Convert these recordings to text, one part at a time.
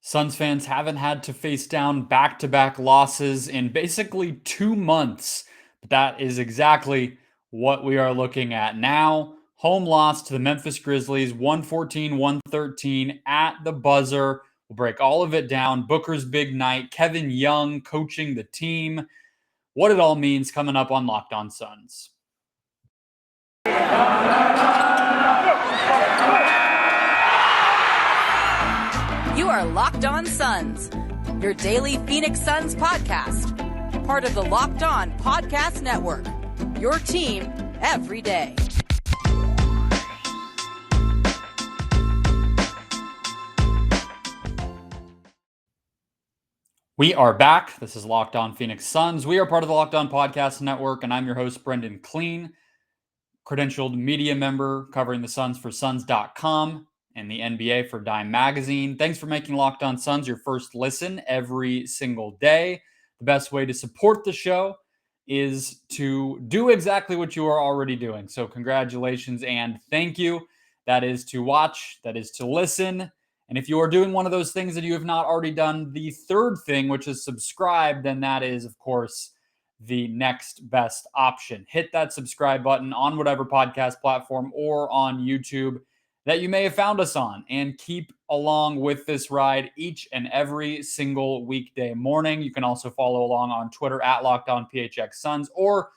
Suns fans haven't had to face down back-to-back losses in basically 2 months. But that is exactly what we are looking at now. Home loss to the Memphis Grizzlies, 114-113 at the buzzer. We'll break all of it down. Booker's big night, Kevin Young coaching the team, what it all means coming up on Locked On Suns. You are Locked On Suns, your daily Phoenix Suns podcast. Part of the Locked On Podcast Network, your team every day. We are back. This is Locked On Phoenix Suns. We are part of the Locked On Podcast Network, and I'm your host, Brendon Kleen, credentialed media member covering the Suns for Suns.com and the NBA for Dime Magazine. Thanks for making Locked On Suns your first listen every single day. The best way to support the show is to do exactly what you are already doing. So congratulations and thank you. That is to watch, that is to listen. And if you are doing one of those things that you have not already done, the third thing, which is subscribe, then that is, of course, the next best option. Hit that subscribe button on whatever podcast platform or on YouTube that you may have found us on, and keep along with this ride each and every single weekday morning. You can also follow along on Twitter at LockedOnPHXSuns or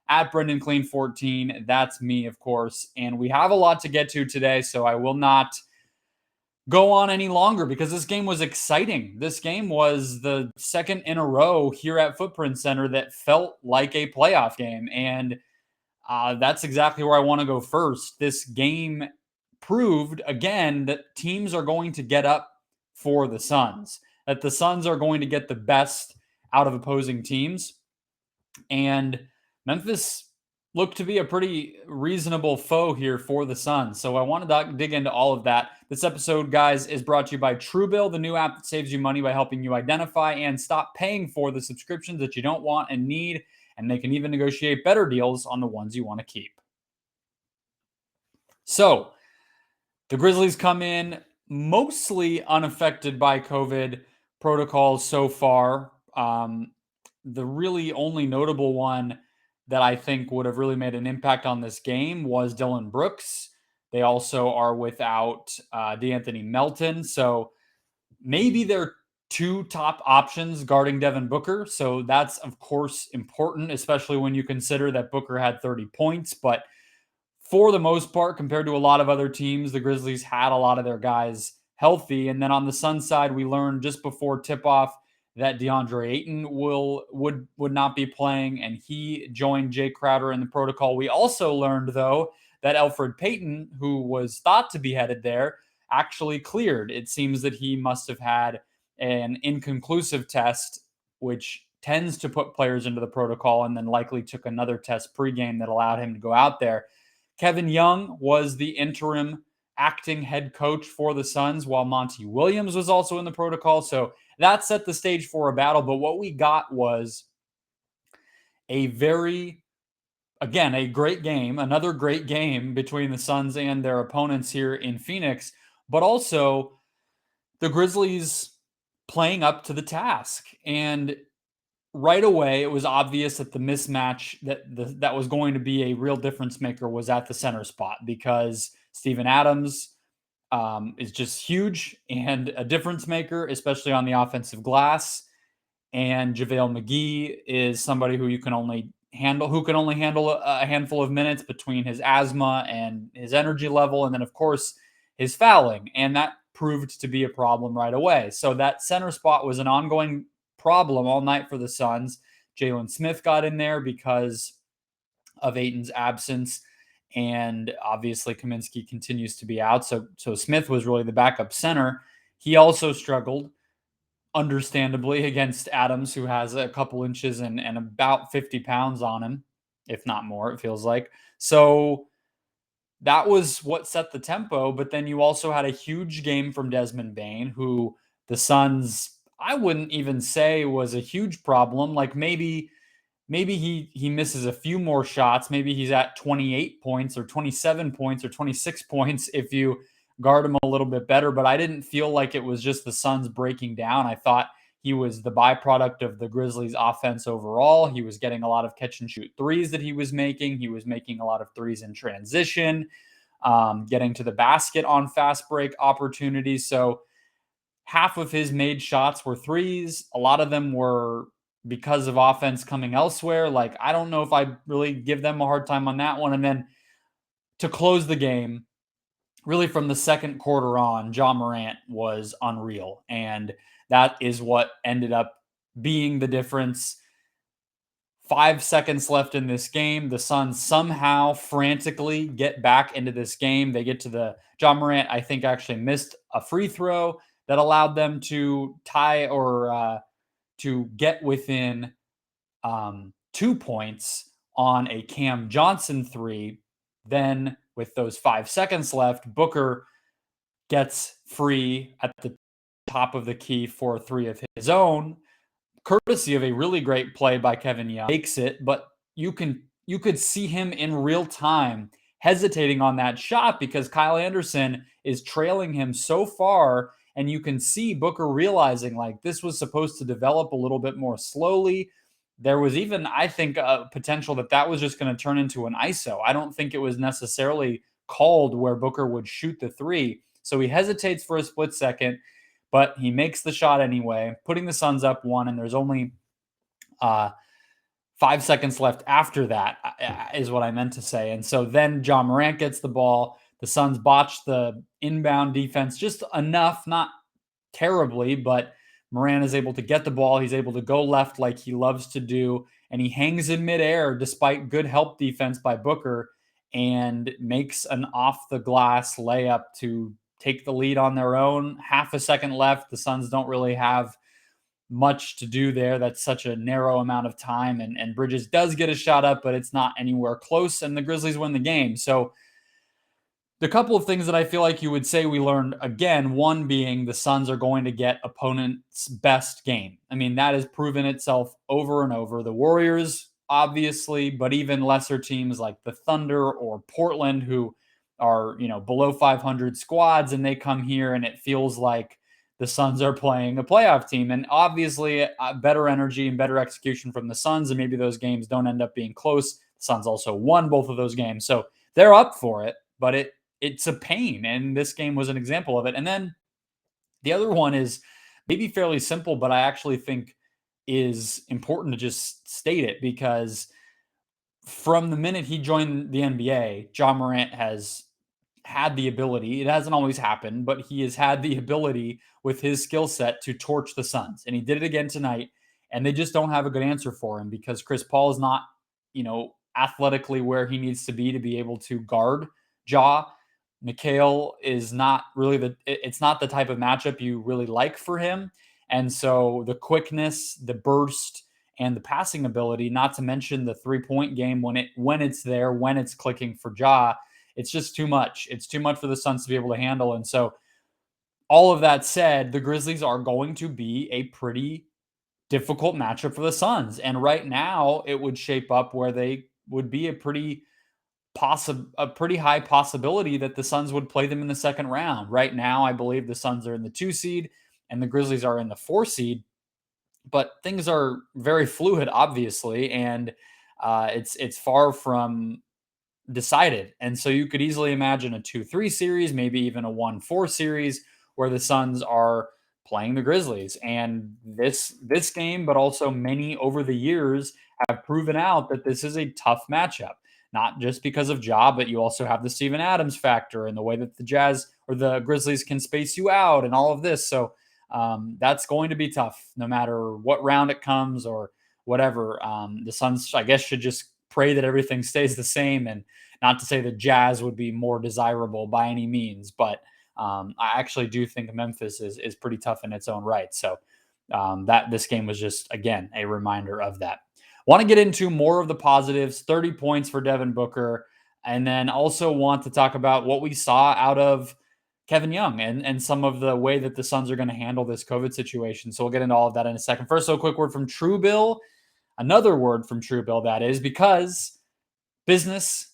at Brendon Kleen 14. That's me, of course. And we have a lot to get to today, so I will not go on any longer because this game was exciting. This game was the second in a row here at Footprint Center that felt like a playoff game. And that's exactly where I want to go first. This game proved again that teams are going to get up for the Suns, that the Suns are going to get the best out of opposing teams. And Memphis looked to be a pretty reasonable foe here for the Suns. So I want to dig into all of that. This episode, guys, is brought to you by TrueBill, the new app that saves you money by helping you identify and stop paying for the subscriptions that you don't want and need. And they can even negotiate better deals on the ones you want to keep. So the Grizzlies come in mostly unaffected by COVID protocols so far. The really only notable one that I think would have really made an impact on this game was Dillon Brooks. They also are without De'Anthony Melton. So maybe they're two top options guarding Devin Booker. So that's, of course, important, especially when you consider that Booker had 30 points. But for the most part, compared to a lot of other teams, the Grizzlies had a lot of their guys healthy. And then on the Suns side, we learned just before tip-off that DeAndre Ayton would not be playing, and he joined Jay Crowder in the protocol. We also learned, though, that Elfrid Payton, who was thought to be headed there, actually cleared. It seems that he must have had an inconclusive test, which tends to put players into the protocol, and then likely took another test pregame that allowed him to go out there. Kevin Young was the interim acting head coach for the Suns, while Monty Williams was also in the protocol. So that set the stage for a battle. But what we got was a great game, another great game between the Suns and their opponents here in Phoenix, but also the Grizzlies playing up to the task. And right away, it was obvious that the mismatch that was going to be a real difference maker was at the center spot, because Steven Adams is just huge and a difference maker, especially on the offensive glass. And JaVale McGee is somebody who can only handle a handful of minutes between his asthma and his energy level, and then of course his fouling, and that proved to be a problem right away. So that center spot was an ongoing problem all night for the Suns. Jalen Smith got in there because of Ayton's absence, and obviously Kaminsky continues to be out. So Smith was really the backup center. He also struggled, understandably, against Adams, who has a couple inches and about 50 pounds on him, if not more, it feels like. So that was what set the tempo. But then you also had a huge game from Desmond Bane, who the Suns, I wouldn't even say was a huge problem. Like maybe he misses a few more shots. Maybe he's at 28 points or 27 points or 26 points if you guard him a little bit better, but I didn't feel like it was just the Suns breaking down. I thought he was the byproduct of the Grizzlies offense overall. He was getting a lot of catch and shoot threes that he was making. He was making a lot of threes in transition, getting to the basket on fast break opportunities. So half of his made shots were threes. A lot of them were because of offense coming elsewhere. Like, I don't know if I really give them a hard time on that one. And then to close the game, really from the second quarter on, Ja Morant was unreal. And that is what ended up being the difference. 5 seconds left in this game. The Suns somehow frantically get back into this game. They get to the Ja Morant, I think, actually missed a free throw that allowed them to tie or to get within 2 points on a Cam Johnson three. Then, with those 5 seconds left, Booker gets free at the top of the key for a three of his own, courtesy of a really great play by Kevin Young. Makes it, but you could see him in real time hesitating on that shot because Kyle Anderson is trailing him so far, and you can see Booker realizing like this was supposed to develop a little bit more slowly. There was even, I think, a potential that was just going to turn into an ISO. I don't think it was necessarily called where Booker would shoot the three. So he hesitates for a split second, but he makes the shot anyway, putting the Suns up one, and there's only 5 seconds left after that, is what I meant to say. And so then Ja Morant gets the ball. The Suns botch the inbound defense just enough, not terribly, but Morant is able to get the ball. He's able to go left like he loves to do, and he hangs in midair despite good help defense by Booker and makes an off-the-glass layup to take the lead on their own. Half a second left. The Suns don't really have much to do there. That's such a narrow amount of time, and Bridges does get a shot up, but it's not anywhere close, and the Grizzlies win the game. So the couple of things that I feel like you would say we learned, again, one being the Suns are going to get opponent's best game. I mean, that has proven itself over and over. The Warriors, obviously, but even lesser teams like the Thunder or Portland, who are, below 500 squads, and they come here and it feels like the Suns are playing a playoff team. And obviously, better energy and better execution from the Suns, and maybe those games don't end up being close. The Suns also won both of those games, so they're up for it, but it's a pain, and this game was an example of it. And then the other one is maybe fairly simple, but I actually think is important to just state it, because from the minute he joined the NBA, Ja Morant has had the ability, it hasn't always happened, but he has had the ability with his skill set to torch the Suns. And he did it again tonight, and they just don't have a good answer for him because Chris Paul is not, athletically where he needs to be able to guard Ja. Mikal is not really it's not the type of matchup you really like for him. And so the quickness, the burst, and the passing ability, not to mention the 3-point game when it's there, when it's clicking for Ja, it's just too much. It's too much for the Suns to be able to handle. And so all of that said, the Grizzlies are going to be a pretty difficult matchup for the Suns. And right now it would shape up where they would be a pretty high possibility that the Suns would play them in the second round. Right now, I believe the Suns are in the 2 seed and the Grizzlies are in the 4 seed, but things are very fluid, obviously, and it's far from decided. And so you could easily imagine a 2-3 series, maybe even a 1-4 series where the Suns are playing the Grizzlies. And this game, but also many over the years, have proven out that this is a tough matchup. Not just because of Ja, but you also have the Steven Adams factor and the way that the Jazz or the Grizzlies can space you out and all of this. So that's going to be tough no matter what round it comes or whatever. The Suns, I guess, should just pray that everything stays the same, and not to say the Jazz would be more desirable by any means, but I actually do think Memphis is pretty tough in its own right. So that this game was just, again, a reminder of that. Want to get into more of the positives, 30 points for Devin Booker, and then also want to talk about what we saw out of Kevin Young and some of the way that the Suns are going to handle this COVID situation. So we'll get into all of that in a second. First, a quick word from TrueBill, another word from TrueBill, that is, because business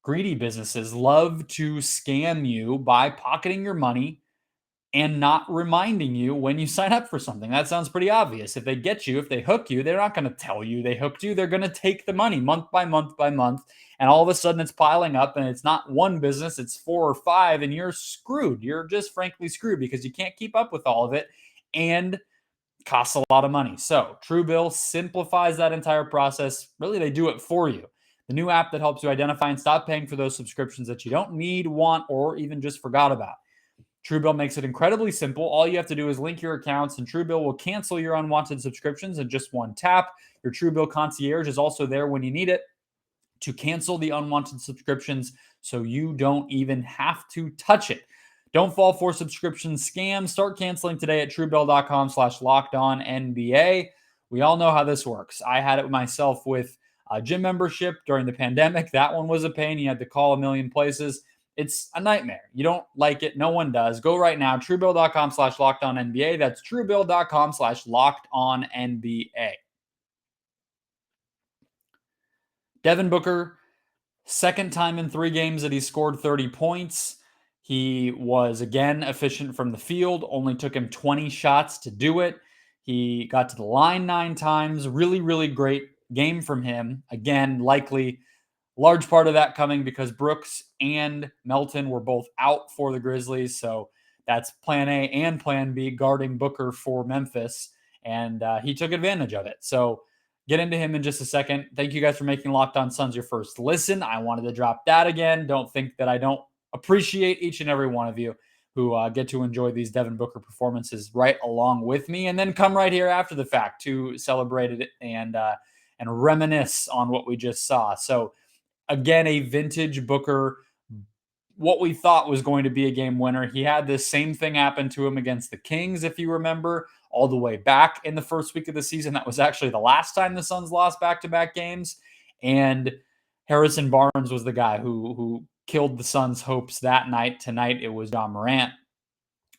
greedy businesses love to scam you by pocketing your money and not reminding you when you sign up for something. That sounds pretty obvious. If they get you, if they hook you, they're not going to tell you they hooked you. They're going to take the money month by month by month. And all of a sudden it's piling up, and it's not one business, it's 4 or 5, and you're screwed. You're just frankly screwed because you can't keep up with all of it and costs a lot of money. So TrueBill simplifies that entire process. Really, they do it for you. The new app that helps you identify and stop paying for those subscriptions that you don't need, want, or even just forgot about. TrueBill makes it incredibly simple. All you have to do is link your accounts, and TrueBill will cancel your unwanted subscriptions in just one tap. Your TrueBill concierge is also there when you need it to cancel the unwanted subscriptions, so you don't even have to touch it. Don't fall for subscription scams. Start canceling today at truebill.com/lockedonnba. We all know how this works. I had it myself with a gym membership during the pandemic. That one was a pain. You had to call a million places. It's a nightmare. You don't like it. No one does. Go right now. Truebill.com/lockedonnba. That's truebill.com/lockedonnba. Devin Booker, second time in 3 games that he scored 30 points. He was, again, efficient from the field. Only took him 20 shots to do it. He got to the line 9 times. Really, really great game from him. Again, likely large part of that coming because Brooks and Melton were both out for the Grizzlies. So that's plan A and plan B, guarding Booker for Memphis. And he took advantage of it. So get into him in just a second. Thank you guys for making Locked On Suns your first listen. I wanted to drop that again. Don't think that I don't appreciate each and every one of you who get to enjoy these Devin Booker performances right along with me, and then come right here after the fact to celebrate it and reminisce on what we just saw. So again, a vintage Booker, what we thought was going to be a game winner. He had this same thing happen to him against the Kings, if you remember, all the way back in the first week of the season. That was actually the last time the Suns lost back-to-back games. And Harrison Barnes was the guy who killed the Suns' hopes that night. Tonight, it was Ja Morant.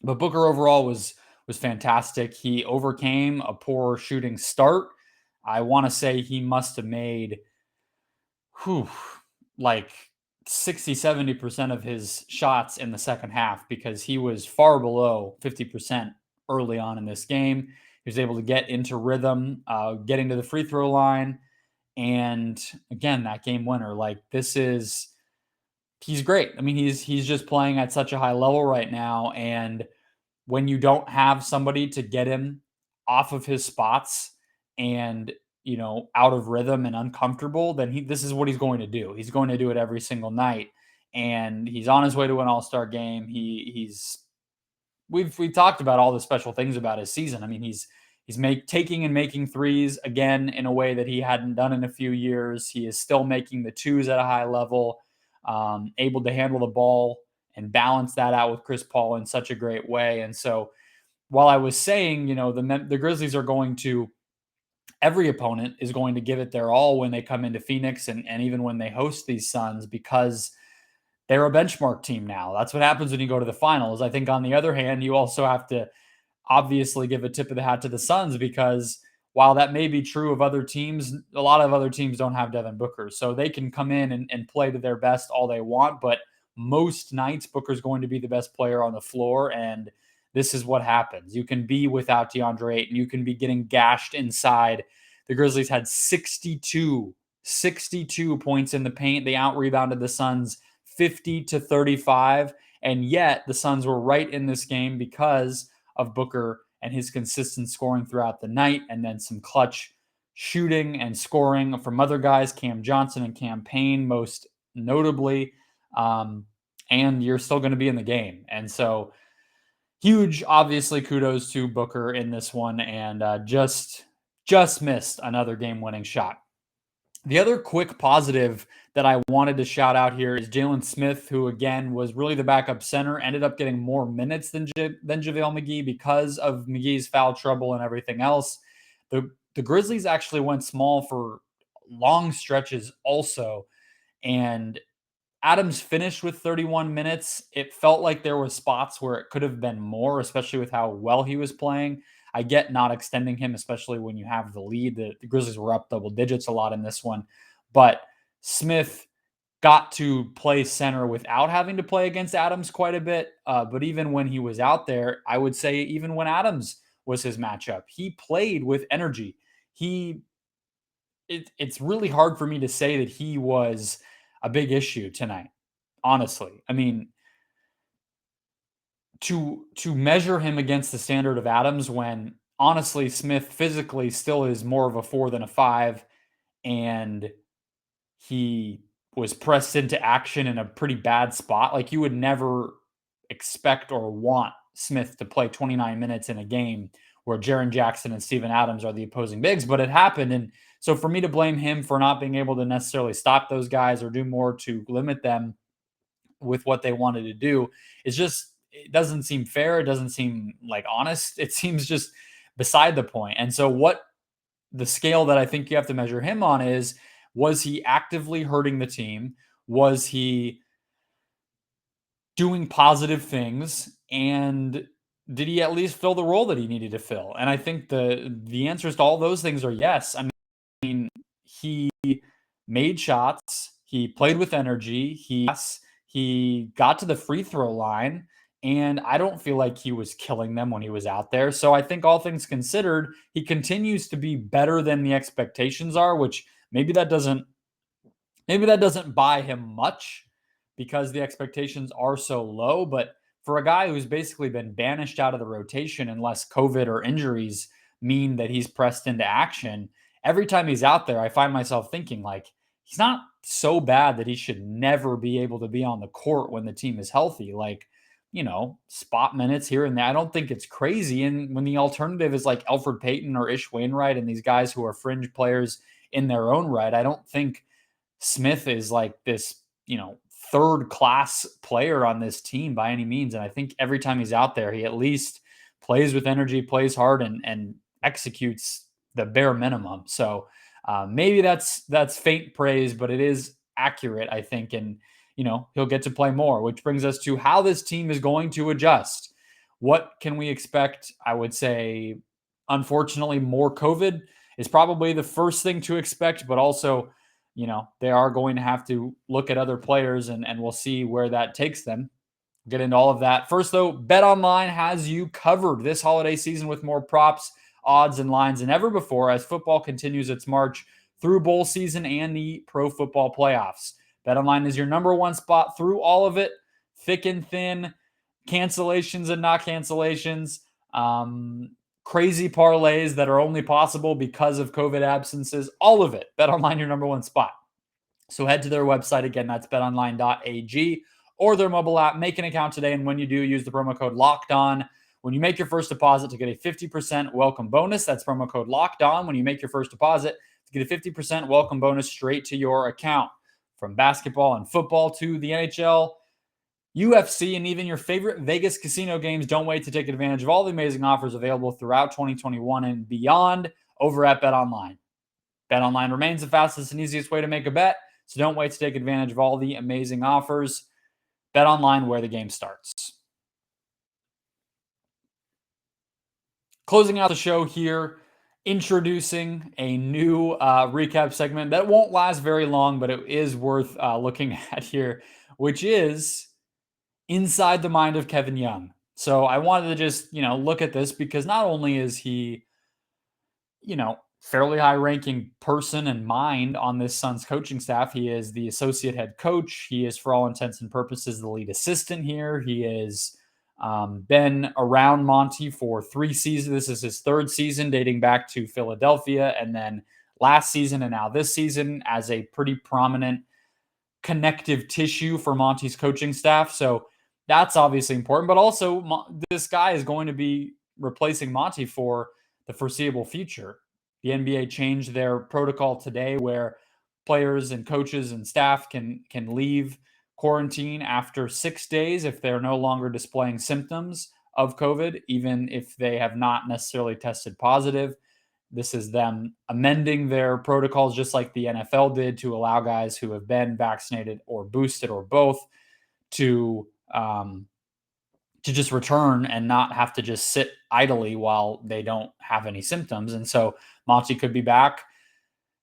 But Booker overall was fantastic. He overcame a poor shooting start. I want to say he must have made like 60-70% of his shots in the second half, because he was far below 50% early on in this game. He was able to get into rhythm, getting to the free throw line, and again, that game winner. Like, he's great. I mean, he's just playing at such a high level right now, and when you don't have somebody to get him off of his spots and out of rhythm and uncomfortable, then this is what he's going to do. He's going to do it every single night, and he's on his way to an All-Star game. We've talked about all the special things about his season. I mean, he's taking and making threes again in a way that he hadn't done in a few years. He is still making the twos at a high level, able to handle the ball and balance that out with Chris Paul in such a great way. And so while I was saying, the Grizzlies are going to, every opponent is going to give it their all when they come into Phoenix and even when they host these Suns, because they're a benchmark team now. That's what happens when you go to the finals. I think on the other hand, you also have to obviously give a tip of the hat to the Suns, because while that may be true of other teams, a lot of other teams don't have Devin Booker. So they can come in and play to their best all they want, but most nights Booker's going to be the best player on the floor, and this is what happens. You can be without DeAndre Ayton. You can be getting gashed inside. The Grizzlies had 62 points in the paint. They out-rebounded the Suns 50-35, and yet the Suns were right in this game because of Booker and his consistent scoring throughout the night, and then some clutch shooting and scoring from other guys, Cam Johnson and Cam Payne most notably, and you're still going to be in the game. And so huge, obviously, kudos to Booker in this one, and just missed another game-winning shot. The other quick positive that I wanted to shout out here is Jalen Smith, who, again, was really the backup center, ended up getting more minutes than JaVale McGee because of McGee's foul trouble and everything else. The Grizzlies actually went small for long stretches also, and Adams finished with 31 minutes. It felt like there were spots where it could have been more, especially with how well he was playing. I get not extending him, especially when you have the lead. The Grizzlies were up double digits a lot in this one. But Smith got to play center without having to play against Adams quite a bit. But even when he was out there, I would say even when Adams was his matchup, he played with energy. It's really hard for me to say that he was a big issue tonight, honestly. I mean, to measure him against the standard of Adams when honestly Smith physically still is more of a 4 than a 5, and he was pressed into action in a pretty bad spot. Like, you would never expect or want Smith to play 29 minutes in a game where Jaren Jackson and Steven Adams are the opposing bigs, but it happened. And so for me to blame him for not being able to necessarily stop those guys or do more to limit them with what they wanted to do, is just, it doesn't seem fair. It doesn't seem like honest. It seems just beside the point. And so what the scale that I think you have to measure him on is, was he actively hurting the team? Was he doing positive things? And did he at least fill the role that he needed to fill? And I think the answers to all those things are yes. I mean, he made shots, he played with energy, he got to the free throw line, and I don't feel like he was killing them when he was out there. So I think all things considered, he continues to be better than the expectations are, which maybe that doesn't buy him much because the expectations are so low. But for a guy who's basically been banished out of the rotation unless COVID or injuries mean that he's pressed into action, every time he's out there, I find myself thinking, like, he's not so bad that he should never be able to be on the court when the team is healthy. Like, spot minutes here and there. I don't think it's crazy. And when the alternative is like Elfrid Payton or Ish Wainwright and these guys who are fringe players in their own right, I don't think Smith is like this, third class player on this team by any means. And I think every time he's out there, he at least plays with energy, plays hard, and executes the bare minimum. So maybe that's faint praise, but it is accurate, I think. And, he'll get to play more, which brings us to how this team is going to adjust. What can we expect? I would say, unfortunately, more COVID is probably the first thing to expect, but also, they are going to have to look at other players, and we'll see where that takes them. Get into all of that. First, though, BetOnline has you covered this holiday season with more props, odds, and lines than ever before as football continues its march through bowl season and the pro football playoffs. BetOnline is your number one spot through all of it, thick and thin, cancellations and not cancellations, crazy parlays that are only possible because of COVID absences, all of it. BetOnline, your number one spot. So head to their website. Again, that's betonline.ag, or their mobile app. Make an account today, and when you do, use the promo code LOCKEDON when you make your first deposit to get a 50% welcome bonus. That's promo code LOCKEDON when you make your first deposit to get a 50% welcome bonus straight to your account. From basketball and football to the NHL, UFC, and even your favorite Vegas casino games, don't wait to take advantage of all the amazing offers available throughout 2021 and beyond over at BetOnline. BetOnline remains the fastest and easiest way to make a bet, so don't wait to take advantage of all the amazing offers. BetOnline, where the game starts. Closing out the show here, introducing a new recap segment that won't last very long, but it is worth looking at here, which is Inside the Mind of Kevin Young. So I wanted to just, look at this because not only is he, fairly high-ranking person and mind on this Suns coaching staff, he is the associate head coach. He is, for all intents and purposes, the lead assistant here. He has been around Monty for 3 seasons. This is his 3rd season, dating back to Philadelphia, and then last season and now this season as a pretty prominent connective tissue for Monty's coaching staff. So that's obviously important, but also this guy is going to be replacing Monty for the foreseeable future. The NBA changed their protocol today where players and coaches and staff can leave quarantine after 6 days if they're no longer displaying symptoms of COVID, even if they have not necessarily tested positive. This is them amending their protocols just like the NFL did to allow guys who have been vaccinated or boosted or both to just return and not have to just sit idly while they don't have any symptoms. And so Monty could be back,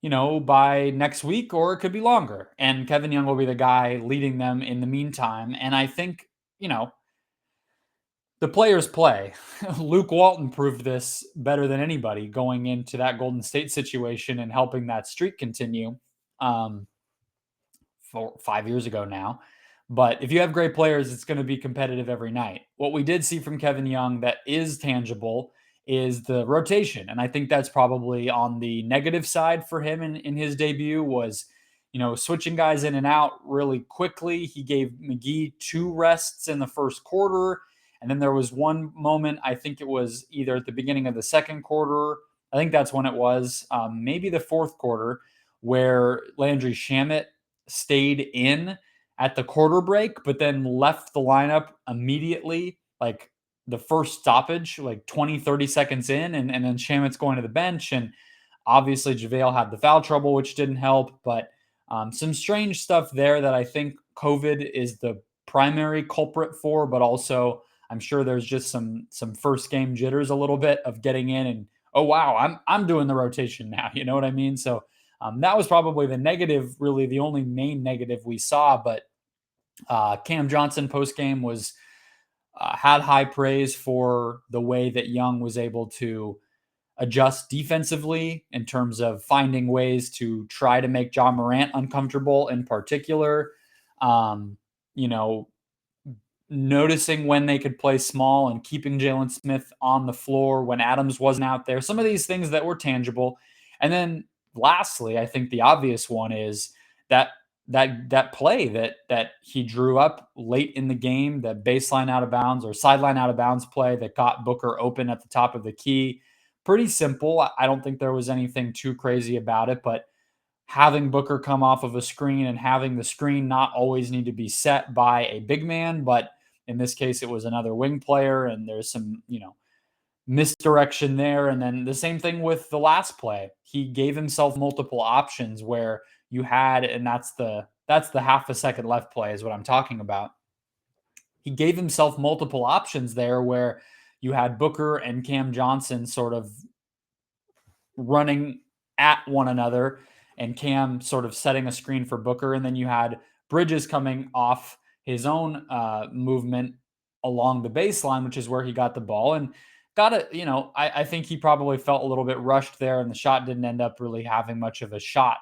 by next week, or it could be longer. And Kevin Young will be the guy leading them in the meantime. And I think, the players play. Luke Walton proved this better than anybody going into that Golden State situation and helping that streak continue 5 years ago now. But if you have great players, it's going to be competitive every night. What we did see from Kevin Young that is tangible is the rotation. And I think that's probably on the negative side for him in his debut was, switching guys in and out really quickly. He gave McGee 2 rests in the first quarter. And then there was one moment, I think it was either at the beginning of the second quarter, I think that's when it was, maybe the fourth quarter, where Landry Shamet stayed in at the quarter break, but then left the lineup immediately, like the first stoppage, like 20, 30 seconds in, and then Shamet's going to the bench. And obviously JaVale had the foul trouble, which didn't help, but some strange stuff there that I think COVID is the primary culprit for, but also I'm sure there's just some first game jitters a little bit of getting in and, oh wow, I'm doing the rotation now. You know what I mean? So that was probably the negative, really the only main negative we saw. But Cam Johnson post game was had high praise for the way that Young was able to adjust defensively in terms of finding ways to try to make Ja Morant uncomfortable in particular. You know, noticing when they could play small and keeping Jalen Smith on the floor when Adams wasn't out there. Some of these things that were tangible. And then lastly, I think the obvious one is that play that he drew up late in the game, that baseline out of bounds or sideline out of bounds play that got Booker open at the top of the key. Pretty simple. I don't think there was anything too crazy about it, but having Booker come off of a screen and having the screen not always need to be set by a big man, but in this case, it was another wing player, and there's some, misdirection there. And then the same thing with the last play. He gave himself multiple options where you had, and that's the half a second left play is what I'm talking about. He gave himself multiple options there where you had Booker and Cam Johnson sort of running at one another and Cam sort of setting a screen for Booker. And then you had Bridges coming off his own movement along the baseline, which is where he got the ball and got it. I think he probably felt a little bit rushed there, and the shot didn't end up really having much of a shot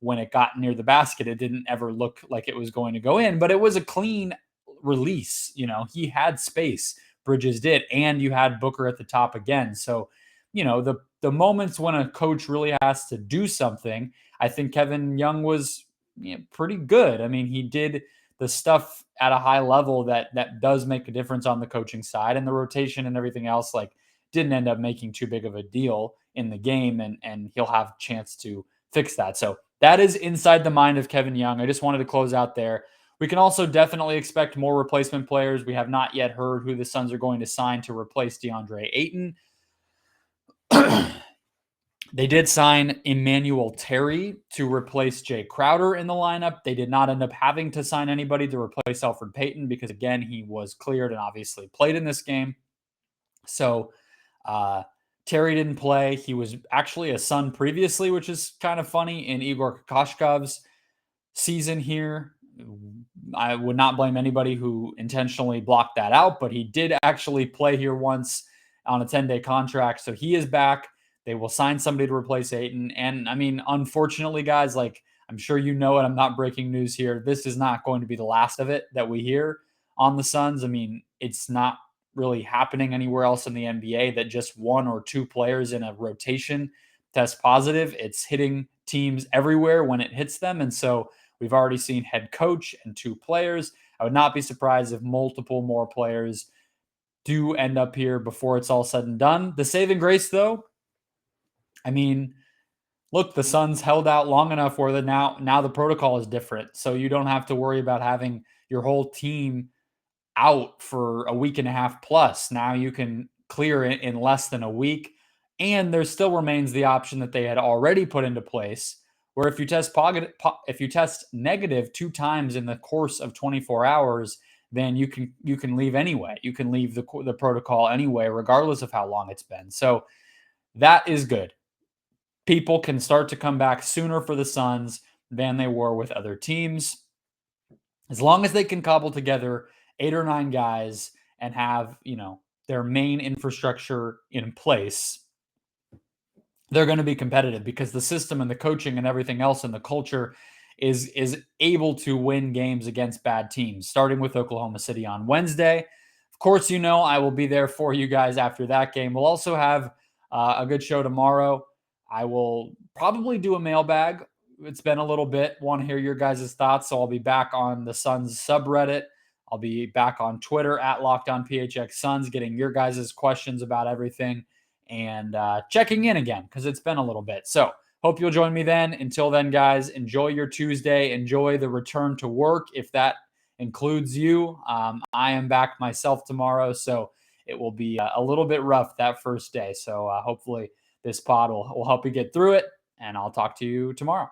when it got near the basket. It didn't ever look like it was going to go in, but it was a clean release. He had space, Bridges did, and you had Booker at the top again. So, the moments when a coach really has to do something, I think Kevin Young was pretty good. I mean, he did the stuff at a high level that does make a difference on the coaching side, and the rotation and everything else didn't end up making too big of a deal in the game, and he'll have a chance to fix that. So that is inside the mind of Kevin Young. I just wanted to close out there. We can also definitely expect more replacement players. We have not yet heard who the Suns are going to sign to replace DeAndre Ayton. They did sign Emmanuel Terry to replace Jay Crowder in the lineup. They did not end up having to sign anybody to replace Elfrid Payton because, again, he was cleared and obviously played in this game. So Terry didn't play. He was actually a Sun previously, which is kind of funny, in Igor Kokoshkov's season here. I would not blame anybody who intentionally blocked that out, but he did actually play here once on a 10-day contract. So he is back. They will sign somebody to replace Ayton. And I mean, unfortunately, guys, I'm sure you know it, I'm not breaking news here. This is not going to be the last of it that we hear on the Suns. I mean, it's not really happening anywhere else in the NBA that just one or two players in a rotation test positive. It's hitting teams everywhere when it hits them. And so we've already seen head coach and 2 players. I would not be surprised if multiple more players do end up here before it's all said and done. The saving grace, though, I mean, look, the Suns held out long enough where now the protocol is different. So you don't have to worry about having your whole team out for a week and a half plus. Now you can clear it in less than a week. And there still remains the option that they had already put into place where if you test negative 2 times in the course of 24 hours, then you can leave anyway. You can leave the protocol anyway, regardless of how long it's been. So that is good. people can start to come back sooner for the Suns than they were with other teams. As long as they can cobble together 8 or 9 guys and have, their main infrastructure in place, they're going to be competitive because the system and the coaching and everything else and the culture is able to win games against bad teams, starting with Oklahoma City on Wednesday. Of course, I will be there for you guys after that game. We'll also have a good show tomorrow. I will probably do a mailbag. It's been a little bit. Want to hear your guys' thoughts, so I'll be back on the Suns subreddit. I'll be back on Twitter at LockedOnPHXSuns, getting your guys' questions about everything and checking in again because it's been a little bit. So hope you'll join me then. Until then, guys, enjoy your Tuesday. Enjoy the return to work if that includes you. I am back myself tomorrow, so it will be a little bit rough that first day. So hopefully this pod will help you get through it, and I'll talk to you tomorrow.